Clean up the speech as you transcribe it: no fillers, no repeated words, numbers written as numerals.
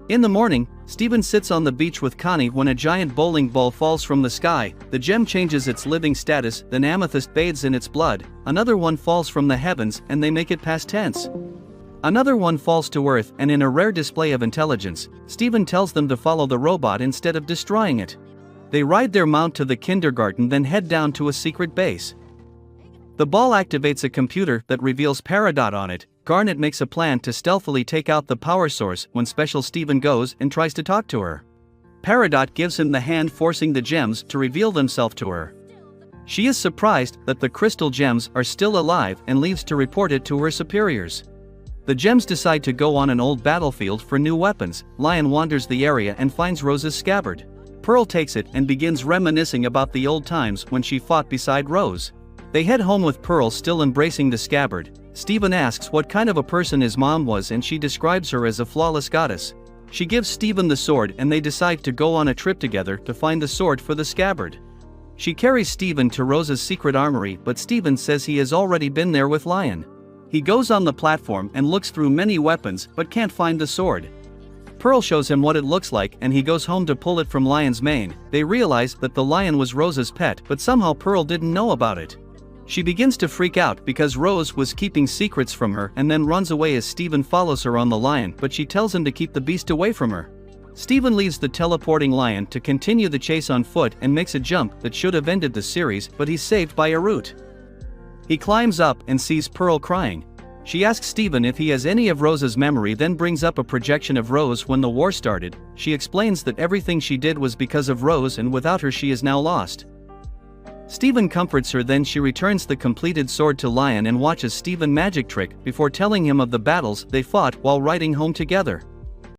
In the morning, Steven sits on the beach with Connie when a giant bowling ball falls from the sky. The gem changes its living status, then Amethyst bathes in its blood. Another one falls from the heavens and they make it past tense. Another one falls to Earth, and in a rare display of intelligence, Steven tells them to follow the robot instead of destroying it. They ride their mount to the kindergarten, then head down to a secret base. The ball activates a computer that reveals Peridot on it. Garnet makes a plan to stealthily take out the power source when Special Steven goes and tries to talk to her. Peridot gives him the hand, forcing the gems to reveal themselves to her. She is surprised that the crystal gems are still alive and leaves to report it to her superiors. The gems decide to go on an old battlefield for new weapons. Lion wanders the area and finds Rose's scabbard. Pearl takes it and begins reminiscing about the old times when she fought beside Rose. They head home with Pearl still embracing the scabbard. Steven asks what kind of a person his mom was, and she describes her as a flawless goddess. She gives Steven the sword and they decide to go on a trip together to find the sword for the scabbard. She carries Steven to Rose's secret armory, but Steven says he has already been there with Lion. He goes on the platform and looks through many weapons but can't find the sword. Pearl shows him what it looks like and he goes home to pull it from Lion's mane. They realize that the lion was Rose's pet, but somehow Pearl didn't know about it. She begins to freak out because Rose was keeping secrets from her and then runs away as Steven follows her on the lion, but she tells him to keep the beast away from her. Steven leaves the teleporting lion to continue the chase on foot and makes a jump that should have ended the series, but he's saved by a root. He climbs up and sees Pearl crying. She asks Steven if he has any of Rose's memory, then brings up a projection of Rose when the war started. She explains that everything she did was because of Rose and without her she is now lost. Steven comforts her, then she returns the completed sword to Lion and watches Steven magic trick before telling him of the battles they fought while riding home together.